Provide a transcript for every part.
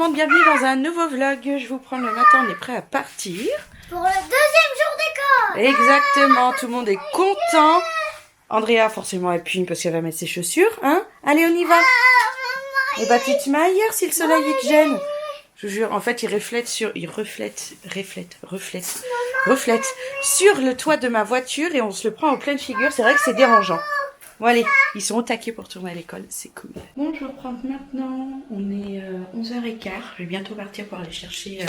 monde, bienvenue dans un nouveau vlog. Je vous prends le matin, on est prêt à partir. Pour le deuxième jour d'école. Exactement, tout le monde est content. Andrea, forcément, elle pue parce qu'elle va mettre ses chaussures. Hein? Allez, on y va. Et bah, tu te mets ailleurs si le soleil il te gêne. Je vous jure, en fait, il reflète sur le toit de ma voiture et on se le prend en pleine figure. C'est vrai que c'est dérangeant. Bon allez, ils sont au taquet pour tourner à l'école, c'est cool. Bon, je reprends maintenant, on est 11h15, je vais bientôt partir pour aller chercher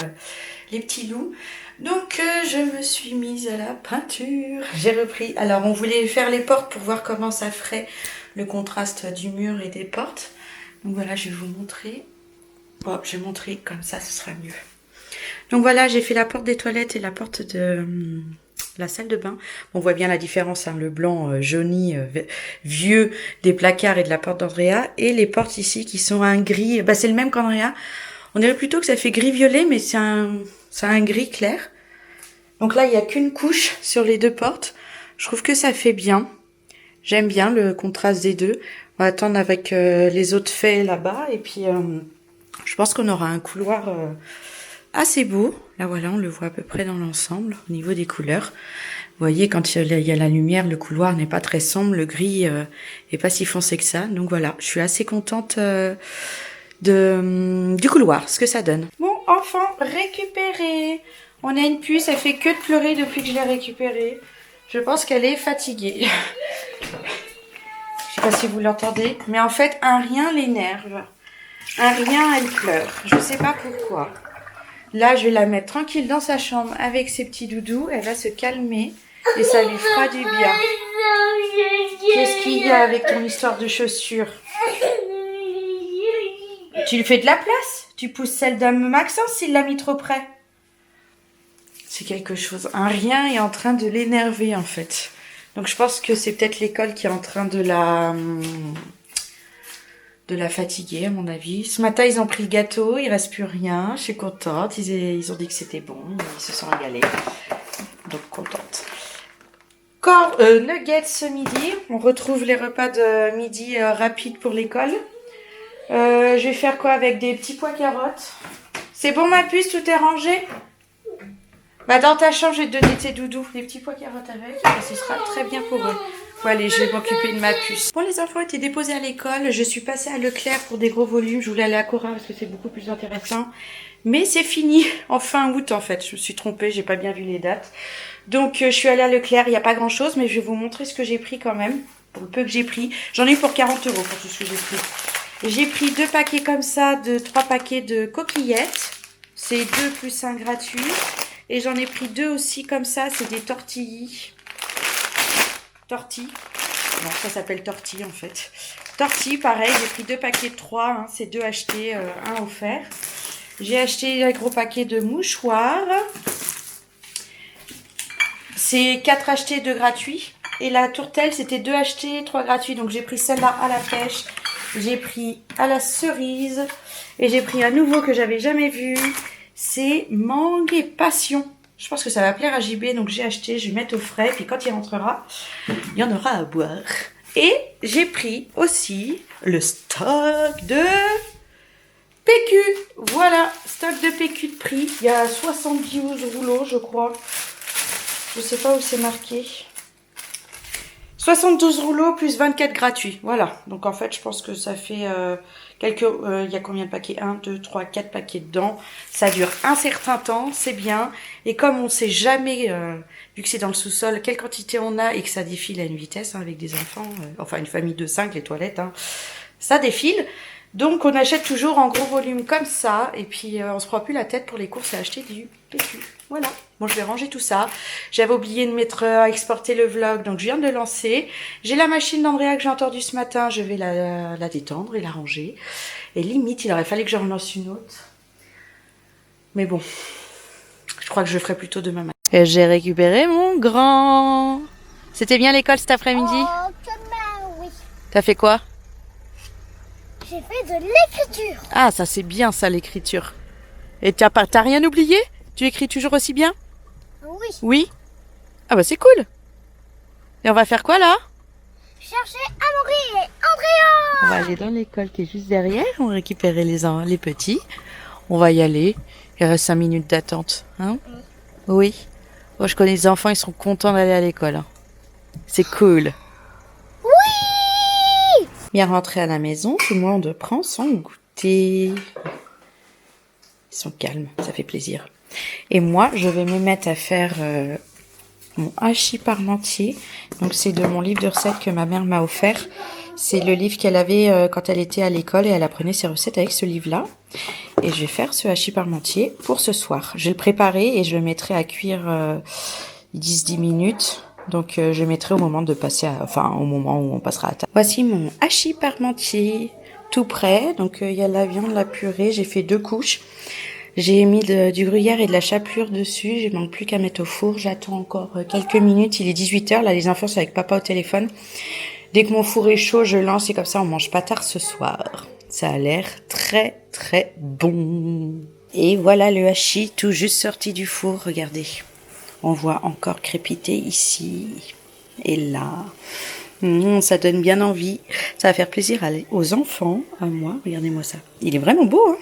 les petits loups. Donc je me suis mise à la peinture, j'ai repris. Alors on voulait faire les portes pour voir comment ça ferait le contraste du mur et des portes. Donc voilà, je vais vous montrer. Bon, je vais montrer comme ça, ce sera mieux. Donc voilà, j'ai fait la porte des toilettes et la porte de la salle de bain. On voit bien la différence, hein, le blanc jauni, vieux des placards et de la porte d'Andrea. Et les portes ici qui sont un gris, bah c'est le même qu'Andrea. On dirait plutôt que ça fait gris-violet, mais c'est un gris clair. Donc là, il n'y a qu'une couche sur les deux portes. Je trouve que ça fait bien. J'aime bien le contraste des deux. On va attendre avec les autres faits là-bas. Et puis, je pense qu'on aura un couloir assez beau. Là, voilà, on le voit à peu près dans l'ensemble, au niveau des couleurs. Vous voyez, quand il y a la lumière, le couloir n'est pas très sombre, le gris est pas si foncé que ça. Donc voilà, je suis assez contente du couloir, ce que ça donne. Bon, enfant récupéré. On a une puce, elle fait que de pleurer depuis que je l'ai récupérée. Je pense qu'elle est fatiguée. Je sais pas si vous l'entendez, mais en fait, un rien l'énerve. Un rien, elle pleure. Je sais pas pourquoi. Là, je vais la mettre tranquille dans sa chambre avec ses petits doudous. Elle va se calmer et ça lui fera du bien. Qu'est-ce qu'il y a avec ton histoire de chaussures? Tu lui fais de la place? Tu pousses celle d'un Maxence s'il l'a mis trop près? C'est quelque chose. Un rien est en train de l'énerver en fait. Donc je pense que c'est peut-être l'école qui est en train de la fatiguer à mon avis. Ce matin ils ont pris le gâteau, il reste plus rien, je suis contente, ils ont dit que c'était bon, ils se sont régalés, donc contente. Nuggets ce midi, on retrouve les repas de midi rapides pour l'école. Je vais faire quoi avec des petits pois carottes? C'est bon ma puce, tout est rangé? Bah dans ta chambre je vais te donner tes doudous, les petits pois carottes avec, et ce sera très bien pour eux. Bon allez, je vais m'occuper de ma puce. Bon, les enfants étaient déposés à l'école. Je suis passée à Leclerc pour des gros volumes. Je voulais aller à Cora parce que c'est beaucoup plus intéressant. Mais c'est fini en fin août en fait. Je me suis trompée, j'ai pas bien vu les dates. Donc je suis allée à Leclerc. Il n'y a pas grand chose, mais je vais vous montrer ce que j'ai pris quand même. Pour le peu que j'ai pris. J'en ai eu pour 40 € pour tout ce que j'ai pris. J'ai pris 2 paquets comme ça, 3 paquets de coquillettes. C'est 2 plus 1 gratuit. Et j'en ai pris 2 aussi comme ça. C'est des tortillas. Tortilles. Non, ça s'appelle tortilles en fait. Tortilles, pareil, j'ai pris 2 paquets de 3. Hein, c'est 2 achetés, 1 offert. J'ai acheté un gros paquet de mouchoirs. C'est 4 achetés, 2 gratuits. Et la tourtelle, c'était 2 achetés, 3 gratuits. Donc j'ai pris celle-là à la pêche. J'ai pris à la cerise. Et j'ai pris un nouveau que j'avais jamais vu. C'est mangue et passion. Je pense que ça va plaire à JB, donc j'ai acheté, je vais mettre au frais, puis quand il rentrera, il y en aura à boire. Et j'ai pris aussi le stock de PQ. Voilà, stock de PQ de prix. Il y a 72 rouleaux, je crois. Je sais pas où c'est marqué. 72 rouleaux plus 24 gratuits. Voilà, donc en fait, je pense que ça fait il y a combien de paquets? 1, 2, 3, 4 paquets dedans. Ça dure un certain temps, c'est bien. Et comme on ne sait jamais, vu que c'est dans le sous-sol, quelle quantité on a et que ça défile à une vitesse hein, avec des enfants, enfin une famille de 5, les toilettes, hein, ça défile. Donc on achète toujours en gros volume comme ça. Et puis on se prend plus la tête pour les courses à acheter du PQ. Voilà. Bon, je vais ranger tout ça. J'avais oublié de mettre à exporter le vlog, donc je viens de le lancer. J'ai la machine d'Andrea que j'ai entendue ce matin. Je vais la détendre et la ranger. Et limite, il aurait fallu que j'en relance une autre. Mais bon, je crois que je ferai plutôt demain matin. Et j'ai récupéré mon grand. C'était bien l'école cet après-midi? Oh, quand même, oui. T'as fait quoi? J'ai fait de l'écriture. Ah, ça c'est bien ça, l'écriture. Et t'as rien oublié? Tu écris toujours aussi bien? Oui. Oui? Ah bah c'est cool. Et on va faire quoi là? Chercher Amaury et Andrea. On va aller dans l'école qui est juste derrière. On va récupérer les petits. On va y aller. Il reste 5 minutes d'attente. Hein? Oui. Moi, je connais les enfants, ils sont contents d'aller à l'école. Hein. C'est cool. Oui! Bien rentré à la maison, tout le monde prend son goûter. Ils sont calmes, ça fait plaisir. Et moi, je vais me mettre à faire mon hachis parmentier. Donc, c'est de mon livre de recettes que ma mère m'a offert. C'est le livre qu'elle avait quand elle était à l'école et elle apprenait ses recettes avec ce livre-là. Et je vais faire ce hachis parmentier pour ce soir. Je vais le préparer et je le mettrai à cuire 10 minutes. Donc je le mettrai au moment de passer au moment où on passera à table. Voici mon hachis parmentier tout prêt. Donc il y a la viande, la purée, j'ai fait 2 couches. J'ai mis du gruyère et de la chapelure dessus. Il ne manque plus qu'à mettre au four. J'attends encore quelques minutes. Il est 18h. Là, les enfants sont avec papa au téléphone. Dès que mon four est chaud, je lance et comme ça, on mange pas tard ce soir. Ça a l'air très, très bon. Et voilà le hachis tout juste sorti du four. Regardez. On voit encore crépiter ici et là. Ça donne bien envie. Ça va faire plaisir aux enfants, à moi. Regardez-moi ça. Il est vraiment beau, hein?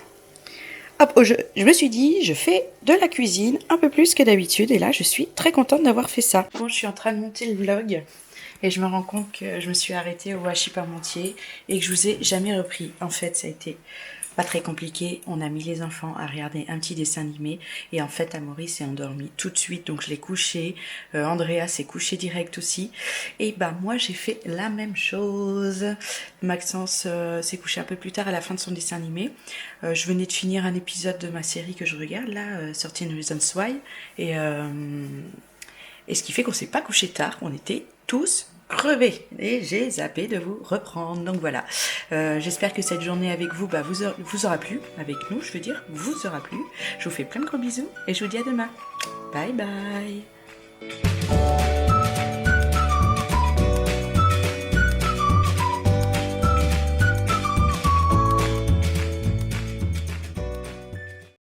Hop, je me suis dit, je fais de la cuisine un peu plus que d'habitude. Et là, je suis très contente d'avoir fait ça. Bon, je suis en train de monter le vlog. Et je me rends compte que je me suis arrêtée au hachis parmentier. Et que je vous ai jamais repris. En fait, ça a été pas très compliqué. On a mis les enfants à regarder un petit dessin animé. Et en fait, Amaury s'est endormi tout de suite. Donc, je l'ai couché. Andrea s'est couché direct aussi. Et bah, moi, j'ai fait la même chose. Maxence s'est couché un peu plus tard à la fin de son dessin animé. Je venais de finir un épisode de ma série que je regarde, là, 13 Reasons Why. Et ce qui fait qu'on s'est pas couché tard. On était tous crevés et j'ai zappé de vous reprendre. Donc voilà, j'espère que cette journée avec vous vous aura plu, avec nous je veux dire, vous aura plu. Je vous fais plein de gros bisous et je vous dis à demain. Bye bye.